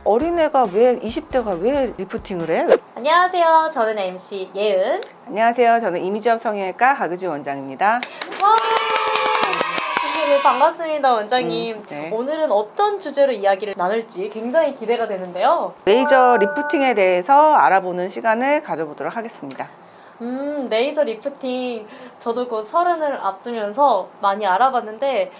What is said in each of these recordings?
어린애가 왜 20대가 왜 리프팅을 해? 안녕하세요. 저는 MC 예은. 안녕하세요. 저는 이미지업 성형외과 박의지 원장입니다. 네, 반갑습니다, 원장님. 네. 오늘은 어떤 주제로 이야기를 나눌지 굉장히 기대가 되는데요. 레이저 리프팅에 대해서 알아보는 시간을 가져보도록 하겠습니다. 레이저 리프팅, 저도 곧 30을 앞두면서 많이 알아봤는데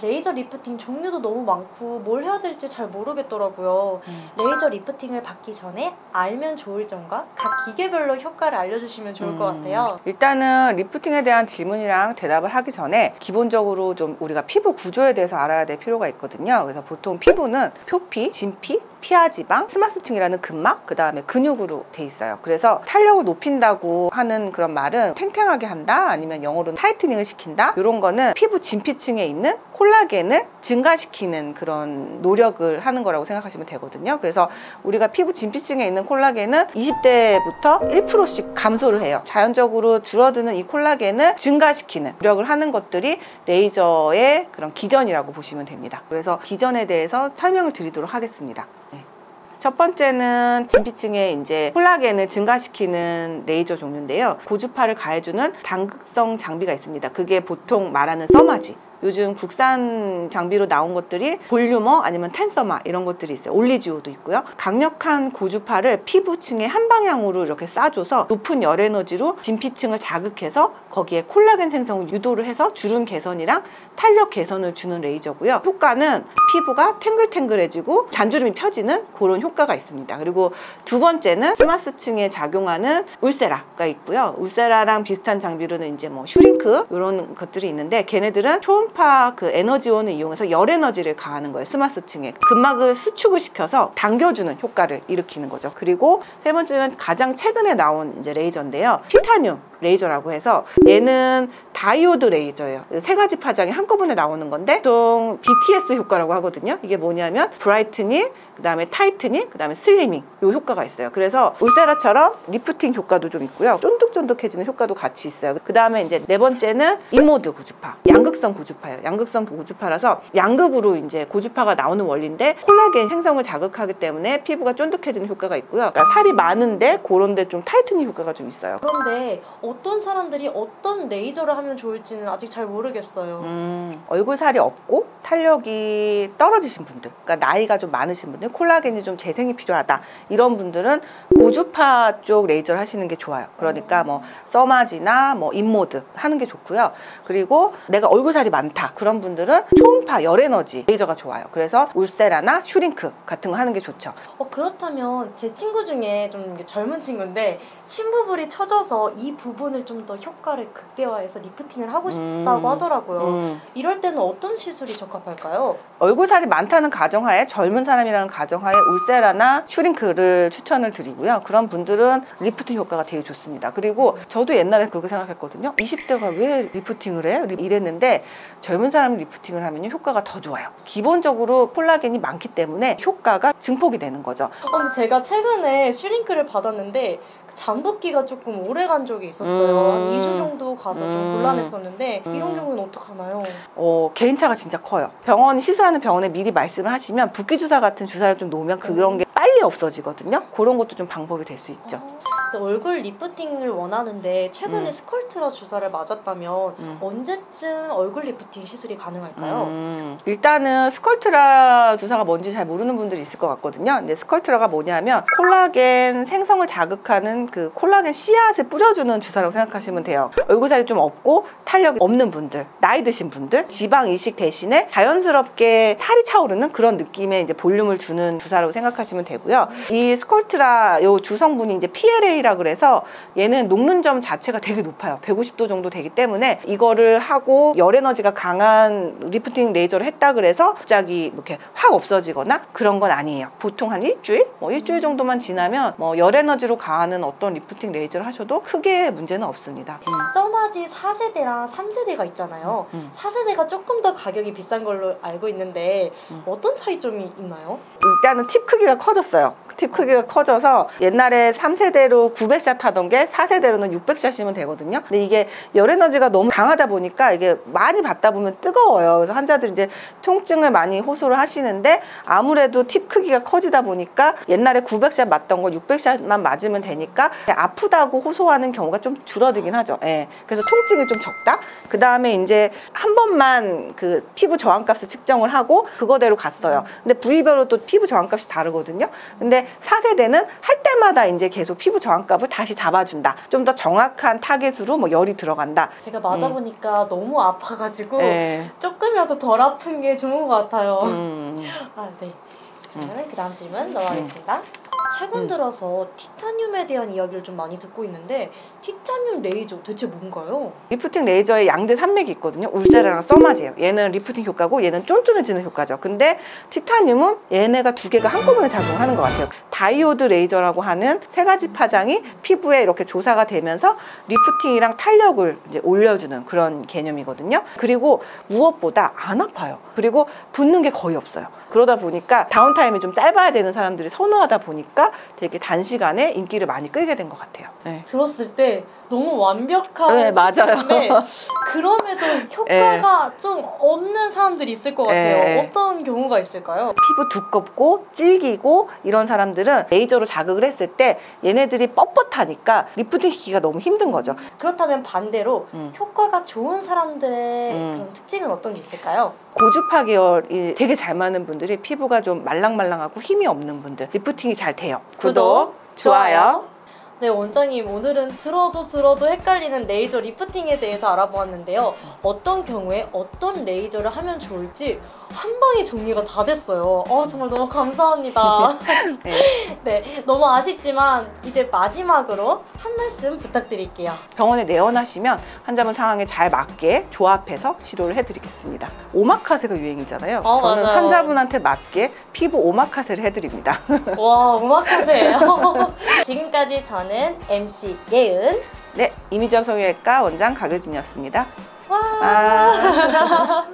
레이저 리프팅 종류도 너무 많고 뭘 해야 될지 잘 모르겠더라고요. 레이저 리프팅을 받기 전에 알면 좋을 점과 각 기계별로 효과를 알려주시면 좋을 것 같아요. 일단은 리프팅에 대한 질문이랑 대답을 하기 전에 기본적으로 좀 우리가 피부 구조에 대해서 알아야 될 필요가 있거든요. 그래서 보통 피부는 표피, 진피, 피하지방, 스마스층이라는 근막, 그 다음에 근육으로 돼 있어요. 그래서 탄력을 높인다고 하는 그런 말은 탱탱하게 한다, 아니면 영어로는 타이트닝을 시킨다, 이런 거는 피부 진피층에 있는 콜라겐을 증가시키는 그런 노력을 하는 거라고 생각하시면 되거든요. 그래서 우리가 피부 진피층에 있는 콜라겐은 20대부터 1%씩 감소를 해요. 자연적으로 줄어드는 이 콜라겐을 증가시키는 노력을 하는 것들이 레이저의 그런 기전이라고 보시면 됩니다. 그래서 기전에 대해서 설명을 드리도록 하겠습니다. 첫 번째는 진피층에 이제 콜라겐을 증가시키는 레이저 종류인데요. 고주파를 가해주는 당극성 장비가 있습니다. 그게 보통 말하는 써마지. 요즘 국산 장비로 나온 것들이 볼륨어 아니면 텐서마 이런 것들이 있어요. 올리지오도 있고요. 강력한 고주파를 피부층에 한 방향으로 이렇게 쏴줘서 높은 열 에너지로 진피층을 자극해서 거기에 콜라겐 생성을 유도를 해서 주름 개선이랑 탄력 개선을 주는 레이저고요. 효과는 피부가 탱글탱글해지고 잔주름이 펴지는 그런 효과가 있습니다. 그리고 두 번째는 스마스층에 작용하는 울세라가 있고요. 울세라랑 비슷한 장비로는 이제 뭐 슈링크 이런 것들이 있는데, 걔네들은 초음파 그 에너지원을 이용해서 열 에너지를 가하는 거예요. 스마스층에 근막을 수축을 시켜서 당겨주는 효과를 일으키는 거죠. 그리고 세 번째는 가장 최근에 나온 이제 레이저인데요. 티타늄 레이저라고 해서 얘는 다이오드 레이저예요. 세 가지 파장이 한꺼번에 나오는 건데 보통 BTS 효과라고 하거든요. 이게 뭐냐면 브라이트닝, 그 다음에 타이트닝, 그 다음에 슬리밍, 요 효과가 있어요. 그래서 울세라처럼 리프팅 효과도 좀 있고요. 쫀득쫀득해지는 효과도 같이 있어요. 그 다음에 이제 네 번째는 인모드 고주파, 양극성 고주파예요. 양극성 고주파라서 양극으로 이제 고주파가 나오는 원리인데 콜라겐 생성을 자극하기 때문에 피부가 쫀득해지는 효과가 있고요. 그러니까 살이 많은데 그런데 좀 타이트닝 효과가 좀 있어요. 그런데 어떤 사람들이 어떤 레이저를 하면 좋을지는 아직 잘 모르겠어요. 얼굴 살이 없고 탄력이 떨어지신 분들, 그러니까 나이가 좀 많으신 분들, 콜라겐이 좀 재생이 필요하다, 이런 분들은 고주파 쪽 레이저를 하시는 게 좋아요. 그러니까 뭐 써마지나 뭐 인모드 하는 게 좋고요. 그리고 내가 얼굴 살이 많다, 그런 분들은 초음파 열에너지 레이저가 좋아요. 그래서 울세라나 슈링크 같은 거 하는 게 좋죠. 그렇다면 제 친구 중에 좀 젊은 친구인데 심부불이 처져서 이 부분을 좀 더 효과를 극대화해서 리프팅을 하고 싶다고 하더라고요. 이럴 때는 어떤 시술이 적합할까요? 얼굴 살이 많다는 가정하에, 젊은 사람이라는 가정하에 울세라나 슈링크를 추천을 드리고요. 그런 분들은 리프팅 효과가 되게 좋습니다. 그리고 저도 옛날에 그렇게 생각했거든요. 20대가 왜 리프팅을 해? 이랬는데 젊은 사람이 리프팅을 하면 효과가 더 좋아요. 기본적으로 콜라겐이 많기 때문에 효과가 증폭이 되는 거죠. 근데 제가 최근에 슈링크를 받았는데 잠붓기가 조금 오래 간 적이 있었어요. 한 2주 정도 가서 좀 곤란했었는데 이런 경우는 어떡하나요? 개인차가 진짜 커요. 병원, 시술하는 병원에 미리 말씀을 하시면 붓기 주사 같은 주사를 좀 놓으면 그런 게 빨리 없어지거든요. 그런 것도 좀 방법이 될 수 있죠. 근데 얼굴 리프팅을 원하는데 최근에 스컬트라 주사를 맞았다면 언제쯤 얼굴 리프팅 시술이 가능할까요? 일단은 스컬트라 주사가 뭔지 잘 모르는 분들이 있을 것 같거든요. 근데 스컬트라가 뭐냐면 콜라겐 생성을 자극하는 그 콜라겐 씨앗을 뿌려주는 주사라고 생각하시면 돼요. 얼굴살이 좀 없고 탄력이 없는 분들, 나이 드신 분들, 지방 이식 대신에 자연스럽게 살이 차오르는 그런 느낌의 이제 볼륨을 주는 주사라고 생각하시면 되고요. 이 스컬트라 요 주성분이 이제 PLA라 그래서 얘는 녹는 점 자체가 되게 높아요. 150도 정도 되기 때문에 이거를 하고 열 에너지가 강한 리프팅 레이저를 했다 그래서 갑자기 이렇게 확 없어지거나 그런 건 아니에요. 보통 한 일주일? 일주일 정도만 지나면 열 에너지로 가하는 어떤 리프팅 레이저를 하셔도 크게 문제는 없습니다. 써마지 4세대랑 3세대가 있잖아요. 4세대가 조금 더 가격이 비싼 걸로 알고 있는데 어떤 차이점이 있나요? 일단은 팁 크기가 커졌어요. 팁 크기가 커져서 옛날에 3세대로 4세대로 900샷 하던 게 4세대로는 600샷이면 되거든요. 근데 이게 열 에너지가 너무 강하다 보니까 이게 많이 받다 보면 뜨거워요. 그래서 환자들이 이제 통증을 많이 호소를 하시는데 아무래도 팁 크기가 커지다 보니까 옛날에 900샷 맞던 거 600샷만 맞으면 되니까 아프다고 호소하는 경우가 좀 줄어들긴 하죠. 예. 그래서 통증이 좀 적다. 그 다음에 이제 한 번만 그 피부 저항값을 측정을 하고 그거대로 갔어요. 근데 부위별로 또 피부 저항값이 다르거든요. 근데 4세대는 할 때마다 이제 계속 피부 저항값을 다시 잡아준다. 좀 더 정확한 타겟으로 뭐 열이 들어간다. 제가 맞아보니까 너무 아파가지고 예. 조금이라도 덜 아픈 게 좋은 것 같아요. 아, 네. 음. 그러면 그 다음 질문 넘어가겠습니다. 최근 들어서 티타늄에 대한 이야기를 좀 많이 듣고 있는데 티타늄 레이저 대체 뭔가요? 리프팅 레이저의 양대 산맥이 있거든요. 울세라랑 써마지예요. 얘는 리프팅 효과고 얘는 쫀쫀해지는 효과죠. 근데 티타늄은 얘네가 두 개가 한꺼번에 작용하는 것 같아요. 다이오드 레이저라고 하는 세 가지 파장이 피부에 이렇게 조사가 되면서 리프팅이랑 탄력을 이제 올려주는 그런 개념이거든요. 그리고 무엇보다 안 아파요. 그리고 붓는 게 거의 없어요. 그러다 보니까 다운타임이 좀 짧아야 되는 사람들이 선호하다 보니까 되게 단시간에 인기를 많이 끌게 된 것 같아요. 네. 들었을 때 너무 완벽한 네, 맞아요. 시스템인데 그럼에도 효과가 좀 없는 사람들이 있을 것 같아요. 네. 어떤 경우가 있을까요? 피부 두껍고 질기고 이런 사람들은 레이저로 자극을 했을 때 얘네들이 뻣뻣하니까 리프팅 시키기가 너무 힘든 거죠. 그렇다면 반대로 효과가 좋은 사람들의 그런 특징은 어떤 게 있을까요? 고주파 계열이 되게 잘 맞는 분들이 피부가 좀 말랑말랑하고 힘이 없는 분들 리프팅이 잘 돼요. 구독, 좋아요. 네, 원장님 오늘은 들어도 헷갈리는 레이저 리프팅에 대해서 알아보았는데요. 어떤 경우에 어떤 레이저를 하면 좋을지 한 방에 정리가 다 됐어요. 정말 너무 감사합니다. 네, 너무 아쉽지만 이제 마지막으로 한 말씀 부탁드릴게요. 병원에 내원하시면 환자분 상황에 잘 맞게 조합해서 치료를 해드리겠습니다. 오마카세가 유행이잖아요. 저는 맞아요. 환자분한테 맞게 피부 오마카세를 해드립니다. 와, 오마카세. 지금까지 저는 MC 예은. 네, 이미지업 성형외과 원장 강효진이었습니다. 와.